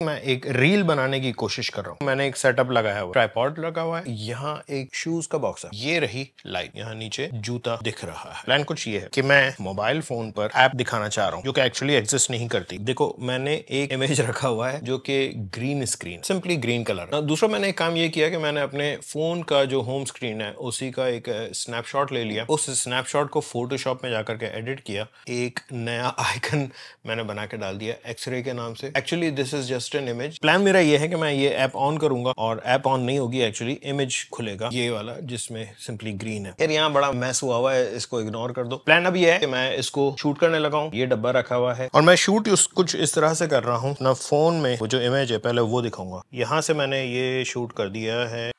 मैं एक रील बनाने की कोशिश कर रहा हूँ। मैंने एक सेटअप लगाया हुआ, ट्राइपॉड लगा हुआ है, यहाँ एक शूज का बॉक्स है, ये रही लाइट, यहाँ नीचे जूता दिख रहा है। प्लान कुछ ये है कि मैं मोबाइल फोन पर ऐप दिखाना चाह रहा हूँ जो कि एक्चुअली एग्जिस्ट नहीं करती। देखो मैंने एक इमेज रखा हुआ है जो कि green screen, simply green colour. दूसरा मैंने एक काम ये किया कि मैंने अपने फोन का जो होम स्क्रीन है उसी का एक स्नैपशॉट ले लिया, उस स्नैपशॉट को फोटोशॉप में जाकर के एडिट किया, एक नया आइकन मैंने बना के डाल दिया एक्सरे के नाम से। Actually this is just an image. Plan मेरा ये है कि मैं ये ऐप ऑन करूंगा और ऐप ऑन नहीं होगी, एक्चुअली इमेज खुलेगा ये वाला जिसमें सिंपली ग्रीन है। यार यहाँ बड़ा मैस हुआ है, इसको इग्नोर कर दो। प्लान अब ये है कि मैं इसको शूट करने लगा हूँ। ये डब्बा रखा हुआ है और मैं शूट कुछ इस तरह से कर रहा हूँ अपना फोन में। वो जो इमेज है पहले वो दिखाऊंगा। यहाँ से मैंने ये शूट कर दिया है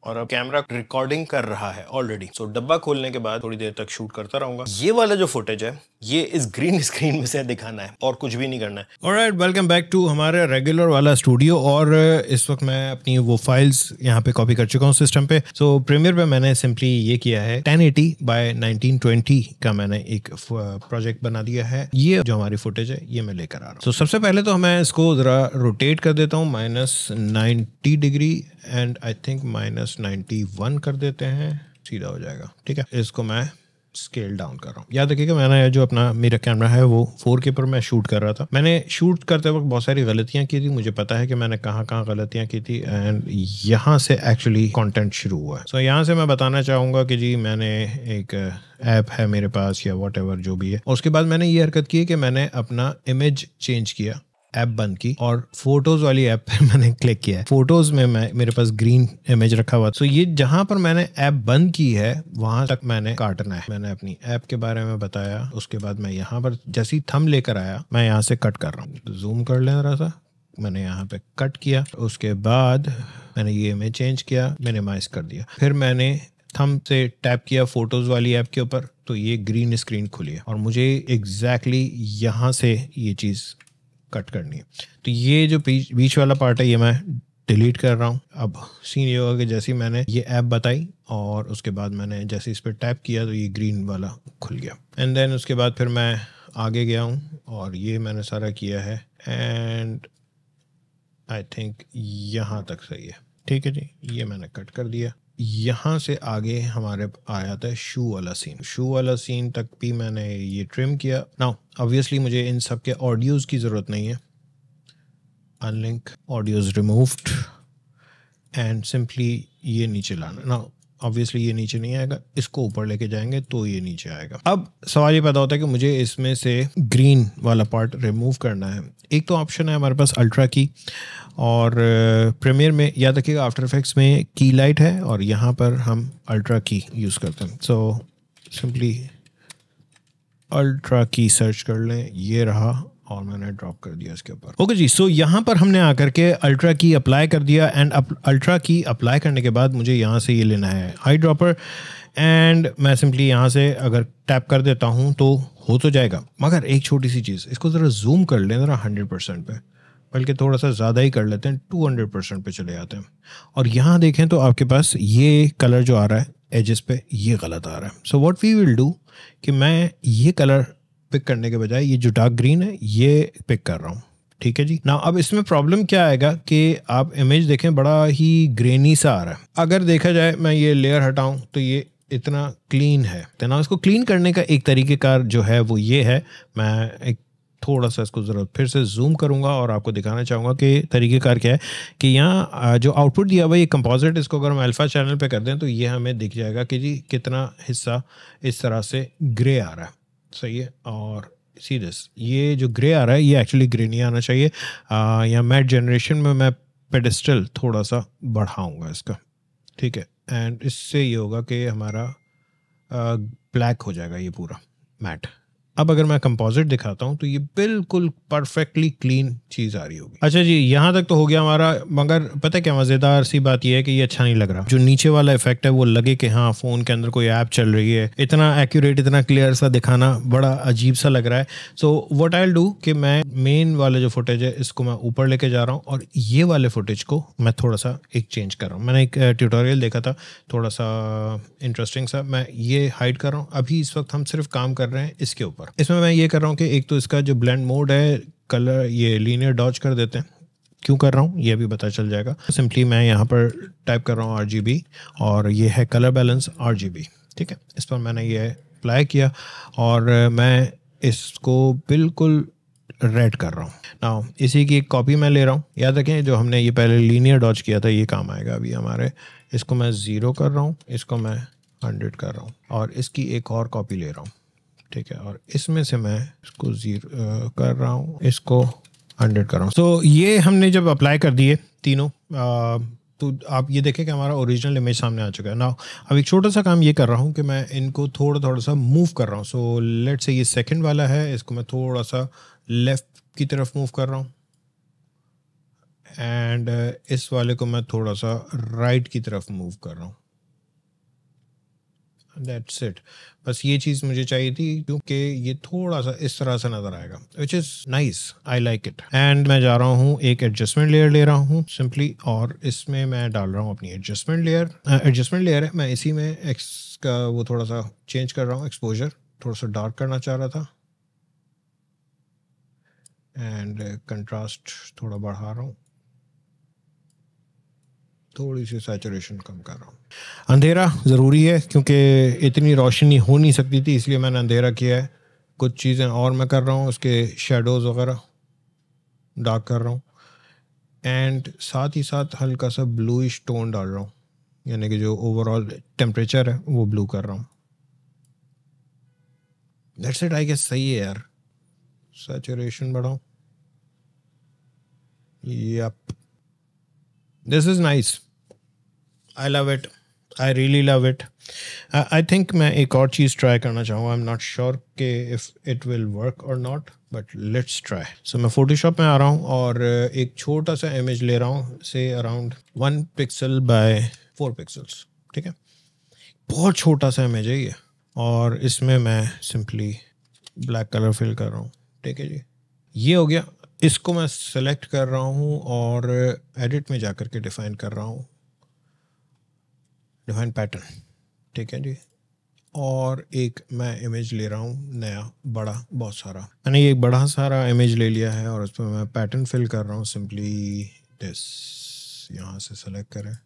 और अब कैमरा रिकॉर्डिंग कर रहा है ऑलरेडी। सो डब्बा खोलने के बाद थोड़ी देर तक शूट करता रहूंगा। ये वाला जो फुटेज है ये इस ग्रीन स्क्रीन में से दिखाना है और कुछ भी नहीं करना है। ऑलराइट, वेलकम बैक टू हमारे रेगुलर वाला स्टूडियो। और इस वक्त मैं अपनी वो फाइल्स यहाँ पे कॉपी कर चुका हूँ सिस्टम पे। सो प्रीमियर पे मैंने सिंपली ये किया है 1080 बाय 1920 का मैंने एक प्रोजेक्ट बना दिया है। ये जो हमारी फुटेज है ये मैं लेकर आ रहा हूँ। तो सबसे पहले तो मैं इसको जरा रोटेट कर देता हूँ -90 डिग्री एंड आई थिंक -91 कर देते हैं, सीधा हो जाएगा। ठीक है, इसको मैं स्केल डाउन कर रहा हूँ। याद रखिएगा मैंने जो अपना मेरा कैमरा है वो 4K पर मैं शूट कर रहा था। मैंने शूट करते वक्त बहुत सारी गलतियां की थी, मुझे पता है कि मैंने कहाँ कहाँ गलतियां की थी एंड यहाँ से एक्चुअली कंटेंट शुरू हुआ है। सो यहाँ से मैं बताना चाहूँगा कि जी मैंने एक ऐप है मेरे पास या वॉट जो भी है, और उसके बाद मैंने ये हरकत की है कि मैंने अपना इमेज चेंज किया, ऐप बंद की और फोटोज वाली ऐप पे मैंने क्लिक किया है। फोटोज में मेरे पास ग्रीन इमेज रखा हुआ। सो ये जहां पर मैंने ऐप बंद की है वहां तक मैंने काटना है। मैंने अपनी ऐप के बारे में बताया, उसके बाद मैं यहाँ पर जैसी थंब लेकर आया मैं यहाँ से कट कर रहा हूँ। जूम कर लें जरा सा, मैंने यहाँ पे कट किया, उसके बाद मैंने ये इमेज चेंज किया, मिनिमाइज कर दिया, फिर मैंने थंब से टैप किया फोटोज वाली ऐप के ऊपर तो ये ग्रीन स्क्रीन खुली है और मुझे एग्जैक्टली यहाँ से ये चीज़ कट करनी है। तो ये जो बीच वाला पार्ट है ये मैं डिलीट कर रहा हूँ। अब सीन ये होगा कि जैसे ही मैंने ये ऐप बताई और उसके बाद मैंने जैसे इस पर टैप किया तो ये ग्रीन वाला खुल गया एंड देन उसके बाद फिर मैं आगे गया हूँ और ये मैंने सारा किया है एंड आई थिंक यहाँ तक सही है। ठीक है जी, ये मैंने कट कर दिया। यहाँ से आगे हमारे आया था शू वाला सीन। शू वाला सीन तक भी मैंने ये ट्रिम किया। नाउ ऑब्वियसली मुझे इन सब के ऑडियोज़ की ज़रूरत नहीं है। Unlink audios removed and simply ये नीचे लाना। नाउ ऑब्वियसली ये नीचे नहीं आएगा, इसको ऊपर लेके जाएंगे तो ये नीचे आएगा। अब सवाल ये पैदा होता है कि मुझे इसमें से ग्रीन वाला पार्ट रिमूव करना है। एक तो ऑप्शन है हमारे पास अल्ट्रा की, और प्रीमियर में याद रखिएगा आफ्टर इफेक्ट्स में की लाइट है और यहाँ पर हम अल्ट्रा की यूज़ करते हैं। सो सिंपली अल्ट्रा की सर्च कर लें, ये रहा और मैंने ड्रॉप कर दिया इसके ऊपर। ओके जी, सो यहाँ पर हमने आकर के अल्ट्रा की अप्लाई कर दिया एंड अल्ट्रा की अप्लाई करने के बाद मुझे यहाँ से ये लेना है आई ड्रॉपर एंड मैं सिंपली यहाँ से अगर टैप कर देता हूँ तो हो तो जाएगा, मगर एक छोटी सी चीज़, इसको ज़रा जूम कर लें ज़रा 100% पे, बल्कि थोड़ा सा ज़्यादा ही कर लेते हैं, 200% पे चले जाते हैं और यहाँ देखें तो आपके पास ये कलर जो आ रहा है एजेस पे ये गलत आ रहा है। So what we will do कि मैं ये कलर पिक करने के बजाय ये जो डार्क ग्रीन है ये पिक कर रहा हूँ। ठीक है जी। ना अब इसमें प्रॉब्लम क्या आएगा कि आप इमेज देखें बड़ा ही ग्रेनी सा आ रहा है। अगर देखा जाए मैं ये लेयर हटाऊं तो ये इतना क्लीन है। तो ना इसको क्लीन करने का एक तरीक़ेकार जो है वो ये है, मैं एक थोड़ा सा इसको ज़रूरत फिर से जूम करूंगा और आपको दिखाना चाहूँगा कि तरीक़ेकार क्या है कि यहाँ जो आउटपुट दिया हुआ ये कंपोजिट, इसको अगर हम अल्फ़ा चैनल पे कर दें तो ये हमें दिख जाएगा कि जी कितना हिस्सा इस तरह से ग्रे आ रहा है। सही है, और सी दिस ये जो ग्रे आ रहा है ये एक्चुअली ग्रे नहीं आना चाहिए। या मैट जनरेशन में मैं पेडेस्टल थोड़ा सा बढ़ाऊँगा इसका। ठीक है, एंड इससे ये होगा कि हमारा ब्लैक हो जाएगा ये पूरा मैट। अब अगर मैं कंपोजिट दिखाता हूं तो ये बिल्कुल परफेक्टली क्लीन चीज़ आ रही होगी। अच्छा जी, यहाँ तक तो हो गया हमारा, मगर पता है क्या मज़ेदार सी बात ये है कि ये अच्छा नहीं लग रहा। जो नीचे वाला इफेक्ट है वो लगे कि हाँ फ़ोन के अंदर कोई ऐप चल रही है, इतना एक्यूरेट इतना क्लियर सा दिखाना बड़ा अजीब सा लग रहा है। So what I will do कि मैं मेन वाला जो फुटेज है इसको मैं ऊपर लेके जा रहा हूँ और ये वाले फुटेज को मैं थोड़ा सा एक चेंज कर रहा हूँ। मैंने एक ट्यूटोरियल देखा था थोड़ा सा इंटरेस्टिंग सा, मैं ये हाइड कर रहा हूँ। अभी इस वक्त हम सिर्फ काम कर रहे हैं इसके ऊपर। ऊपर। इसमें मैं ये कर रहा हूँ कि एक तो इसका जो ब्लेंड मोड है, कलर ये लीनियर डॉज कर देते हैं। क्यों कर रहा हूँ ये भी पता चल जाएगा। सिंपली मैं यहाँ पर टाइप कर रहा हूँ RGB और ये है कलर बैलेंस RGB। ठीक है, इस पर मैंने ये अप्लाई किया और मैं इसको बिल्कुल रेड कर रहा हूँ। नाउ इसी की एक कॉपी मैं ले रहा हूँ। याद रखें जो हमने ये पहले लीनियर डॉज किया था ये काम आएगा अभी हमारे। इसको मैं 0 कर रहा हूँ, इसको मैं 100 कर रहा हूँ और इसकी एक और कॉपी ले रहा हूँ। ठीक है, और इसमें से मैं इसको 0 कर रहा हूँ, इसको 100 कर रहा हूँ। सो ये हमने जब अप्लाई कर दिए तीनों तो आप ये देखें कि हमारा ओरिजिनल इमेज सामने आ चुका है। नाउ अब एक छोटा सा काम ये कर रहा हूँ कि मैं इनको थोड़ा सा मूव कर रहा हूँ। सो लेट्स से ये सेकंड वाला है, इसको मैं थोड़ा सा लेफ्ट की तरफ मूव कर रहा हूँ एंड इस वाले को मैं थोड़ा सा राइट की तरफ मूव कर रहा हूँ। That's it. बस ये चीज़ मुझे चाहिए थी क्योंकि ये थोड़ा सा इस तरह से नज़र आएगा, which is nice, I like it. And मैं जा रहा हूँ एक एडजस्टमेंट लेयर ले रहा हूँ सिंपली, और इसमें मैं डाल रहा हूँ अपनी एडजस्टमेंट लेयर है। मैं इसी में एक्स का वो थोड़ा सा चेंज कर रहा हूँ, एक्सपोजर थोड़ा सा डार्क करना चाह रहा था एंड कंट्रास्ट थोड़ा बढ़ा रहा हूँ, थोड़ी सी सैचुरेशन कम कर रहा हूँ। अंधेरा ज़रूरी है क्योंकि इतनी रोशनी हो नहीं सकती थी, इसलिए मैंने अंधेरा किया है। कुछ चीज़ें और मैं कर रहा हूँ, उसके शेडोज़ वगैरह डार्क कर रहा हूँ एंड साथ ही साथ हल्का सा ब्लूइश टोन डाल रहा हूँ, यानी कि जो ओवरऑल टेम्परेचर है वो ब्लू कर रहा हूँ। दैट्स इट, आई गेस सही है यार। सैचुरेशन बढ़ाऊँ, yup, this is nice, I love it, I really love it. I think मैं एक और चीज़ ट्राई करना चाहूँगा। आई एम नॉट श्योर कि इफ़ इट विल वर्क और not, but let's try. So मैं फोटोशॉप में आ रहा हूँ और एक छोटा सा इमेज ले रहा हूँ, से अराउंड 1 पिक्सल बाय 4 पिक्सल्स। ठीक है, बहुत छोटा सा इमेज है ये, और इसमें मैं सिंपली ब्लैक कलर फिल कर रहा हूँ। ठीक है जी, ये हो गया। इसको मैं सेलेक्ट कर रहा हूँ और एडिट में जाकर के डिफाइन कर रहा हूँ, डिफाइन पैटर्न। ठीक है जी, और एक मैं इमेज ले रहा हूँ नया बड़ा, बहुत सारा मैंने ये एक बड़ा सारा इमेज ले लिया है और उस पर मैं पैटर्न फिल कर रहा हूँ सिंपली दिस। यहाँ से सेलेक्ट करें,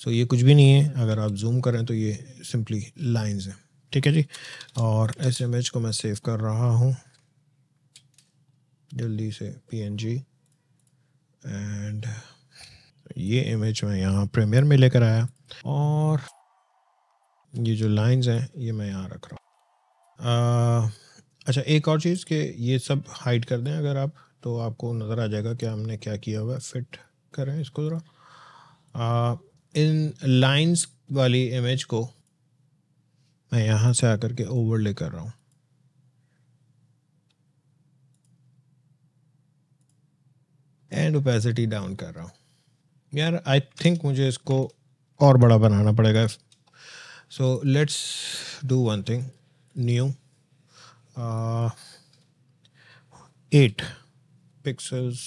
सो ये कुछ भी नहीं है, अगर आप जूम करें तो ये सिंपली लाइंस हैं। ठीक है जी, और इस इमेज को मैं सेव कर रहा हूँ जल्दी से PNG, एंड ये इमेज मैं यहाँ प्रीमियर में लेकर आया और ये जो लाइंस हैं ये मैं यहाँ रख रहा हूँ। अच्छा, एक और चीज़ कि ये सब हाइड कर दें अगर आप, तो आपको नज़र आ जाएगा कि हमने क्या किया हुआ है। फिट करें इसको ज़रा। इन लाइंस वाली इमेज को मैं यहाँ से आकर के ओवरले कर रहा हूँ एंड ओपेसिटी डाउन कर रहा हूँ। यार आई थिंक मुझे इसको और बड़ा बनाना पड़ेगा। So let's do one thing new, 8 pixels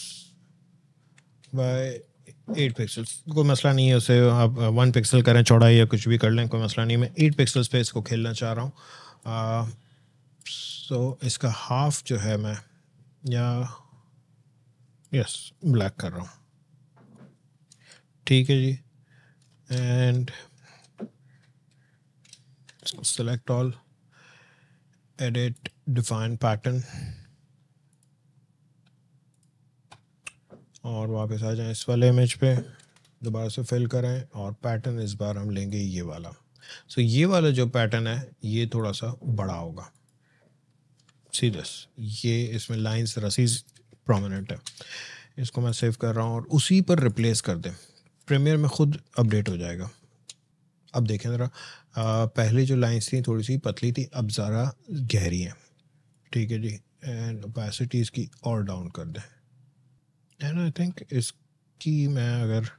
by 8 pixels, कोई मसला नहीं है। उसे आप 1 पिक्सल करें चौड़ाई या कुछ भी कर लें, कोई मसला नहीं। मैं 8 पिक्सल्स पे इसको खेलना चाह रहा हूँ। सो इसका हाफ जो है मैं या यस ब्लैक कर रहा हूँ। ठीक है जी, and select all, edit, define pattern, और वापस आ जाएं इस वाले इमेज पे, दोबारा से फिल करें और पैटर्न इस बार हम लेंगे ये वाला। सो ये वाला जो पैटर्न है ये थोड़ा सा बड़ा होगा। सी दिस, ये इसमें लाइंस रसीज प्रोमिनेंट है। इसको मैं सेव कर रहा हूँ और उसी पर रिप्लेस कर दें, प्रीमियर में खुद अपडेट हो जाएगा। अब देखें ज़रा, पहले जो लाइंस थी थोड़ी सी पतली थी, अब ज़रा गहरी हैं। ठीक है जी, एंड ओपेसिटी इसकी और डाउन कर दें एंड आई थिंक इसकी मैं अगर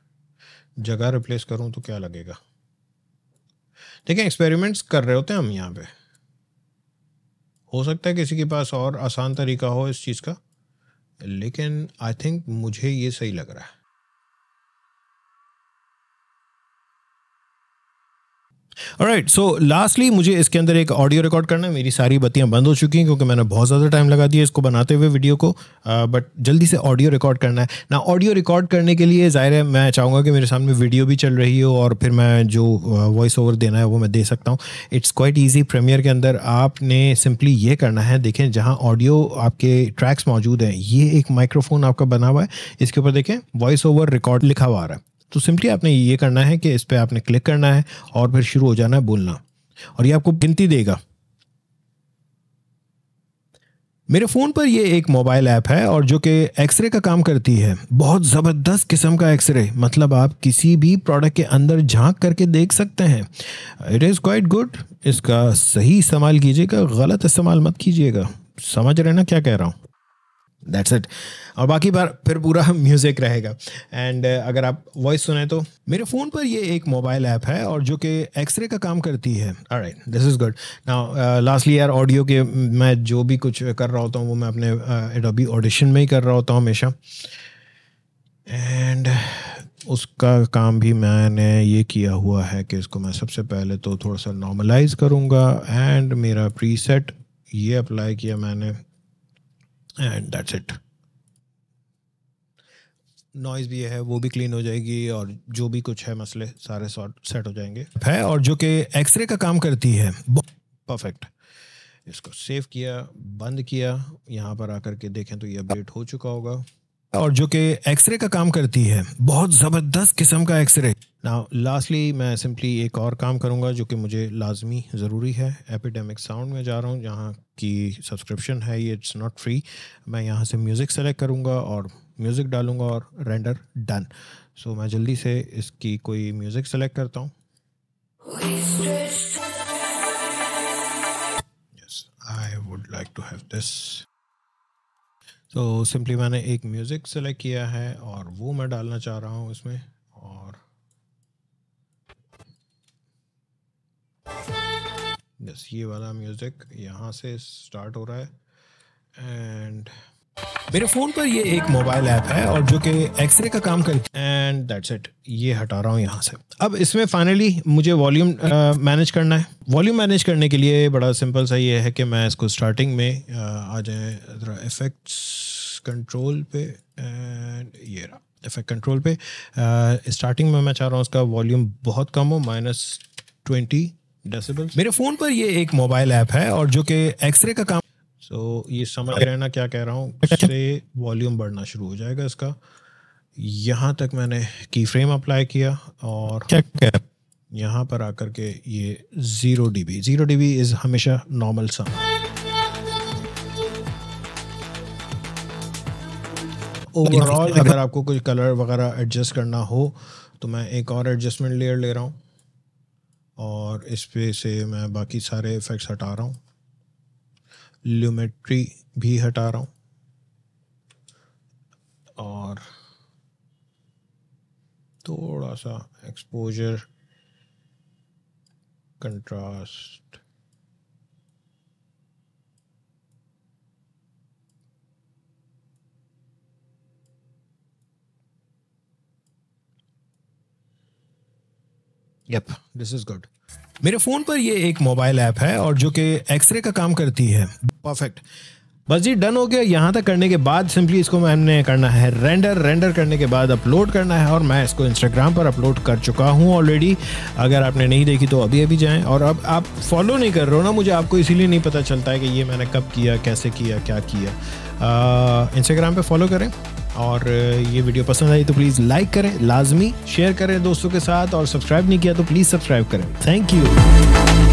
जगह रिप्लेस करूं तो क्या लगेगा। देखिए, एक्सपेरिमेंट्स कर रहे होते हैं हम यहाँ पे, हो सकता है किसी के पास और आसान तरीका हो इस चीज़ का, लेकिन आई थिंक मुझे ये सही लग रहा है। ऑलराइट, सो लास्टली मुझे इसके अंदर एक ऑडियो रिकॉर्ड करना है। मेरी सारी बत्तियां बंद हो चुकी हैं क्योंकि मैंने बहुत ज़्यादा टाइम लगा दिया इसको बनाते हुए वीडियो को, बट जल्दी से ऑडियो रिकॉर्ड करना है ना। ऑडियो रिकॉर्ड करने के लिए ज़ाहिर है मैं चाहूँगा कि मेरे सामने वीडियो भी चल रही हो और फिर मैं जो वॉइस ओवर देना है वो मैं दे सकता हूँ। It's quite easy. प्रीमियर के अंदर आपने सिंपली ये करना है, देखें जहाँ ऑडियो आपके ट्रैक्स मौजूद हैं, ये एक माइक्रोफोन आपका बना हुआ है, इसके ऊपर देखें वॉइस ओवर रिकॉर्ड लिखा हुआ आ रहा है। तो सिंपली आपने ये करना है कि इस पर आपने क्लिक करना है और फिर शुरू हो जाना है बोलना, और ये आपको गिनती देगा। मेरे फ़ोन पर ये एक मोबाइल ऐप है और जो कि एक्सरे का काम करती है। बहुत ज़बरदस्त किस्म का एक्सरे, मतलब आप किसी भी प्रोडक्ट के अंदर झांक करके देख सकते हैं। It is quite good. इसका सही इस्तेमाल कीजिएगा, गलत इस्तेमाल मत कीजिएगा। समझ रहे ना क्या कह रहा हूँ? That's it. और बाकी बार फिर पूरा म्यूज़िक रहेगा। एंड अगर आप वॉइस सुने तो मेरे फ़ोन पर ये एक मोबाइल ऐप है और जो कि एक्सरे का काम करती है। Alright, this is good. Now lastly यार, ऑडियो के मैं जो भी कुछ कर रहा होता हूँ वो मैं अपने एडोबी ऑडिशन में ही कर रहा होता हूँ हमेशा, एंड उसका काम भी मैंने ये किया हुआ है कि इसको मैं सबसे पहले तो थोड़ा सा नॉर्मलाइज करूँगा एंड मेरा प्रीसेट ये अप्लाई किया मैंने, एंड दैट्स इट। नॉइज़ भी है वो भी क्लीन हो जाएगी और जो भी कुछ है मसले सारे सेट हो जाएंगे है, और जो कि एक्सरे का काम करती है। परफेक्ट। इसको सेव किया, बंद किया, यहाँ पर आकर के देखें तो ये अपडेट हो चुका होगा, और जो कि एक्सरे का काम करती है। बहुत ज़बरदस्त किस्म का एक्सरे। नाउ लास्टली मैं सिंपली एक और काम करूँगा जो कि मुझे लाजमी ज़रूरी है। एपिडेमिक साउंड में जा रहा हूँ जहाँ की सब्सक्रिप्शन है, ये इट्स नॉट फ्री। मैं यहाँ से म्यूज़िक सेलेक्ट करूँगा और म्यूज़िक डालूँगा और रेंडर डन। सो मैं जल्दी से इसकी कोई म्यूज़िक सेलेक्ट करता हूँ। Yes, I would like to have this. तो सिंपली मैंने एक म्यूज़िक सेलेक्ट किया है और वो मैं डालना चाह रहा हूँ इसमें, और बस ये वाला म्यूज़िक यहाँ से स्टार्ट हो रहा है। एंड मेरे फ़ोन पर ये एक मोबाइल ऐप है और जो कि एक्सरे का काम करती है, एंड दैट्स इट। ये हटा रहा हूँ यहाँ से। अब इसमें फाइनली मुझे वॉल्यूम मैनेज करना है। वॉल्यूम मैनेज करने के लिए बड़ा सिंपल सा ये है कि मैं इसको स्टार्टिंग में आ जाए ज़रा इफ़ेक्ट्स कंट्रोल पे, एंड ये रहा इफ़ेक्ट कंट्रोल पे। स्टार्टिंग में मैं चाह रहा हूँ उसका वॉल्यूम बहुत कम हो, -20 डेसिबल। मेरे फ़ोन पर ये एक मोबाइल ऐप है और जो कि एक्सरे का काम, सो ये समझ रहे ना क्या कह रहा हूँ, इससे वॉल्यूम बढ़ना शुरू हो जाएगा इसका। यहाँ तक मैंने की फ्रेम अप्लाई किया और क्या यहाँ पर आकर के ये 0 dB। 0 dB इज़ हमेशा नॉर्मल साउंड। ओवरऑल अगर आपको कोई कलर वगैरह एडजस्ट करना हो तो मैं एक और एडजस्टमेंट लेयर ले रहा हूँ और इस पे से मैं बाकी सारे इफ़ेक्ट्स हटा रहा हूँ। ल्यूमेट्री भी हटा रहा हूँ और थोड़ा सा exposure, contrast, yup, this is good. मेरे फ़ोन पर ये एक मोबाइल ऐप है और जो कि एक्सरे का काम करती है। परफेक्ट, बस जी डन हो गया। यहाँ तक करने के बाद सिंपली इसको मैंने करना है रेंडर करने के बाद अपलोड करना है, और मैं इसको इंस्टाग्राम पर अपलोड कर चुका हूँ ऑलरेडी। अगर आपने नहीं देखी तो अभी अभी जाएं। और अब आप फॉलो नहीं कर रहे हो ना मुझे, आपको इसीलिए नहीं पता चलता है कि ये मैंने कब किया, कैसे किया, क्या किया। इंस्टाग्राम पे फॉलो करें, और ये वीडियो पसंद आई तो प्लीज़ लाइक करें, लाजमी शेयर करें दोस्तों के साथ, और सब्सक्राइब नहीं किया तो प्लीज़ सब्सक्राइब करें। Thank you.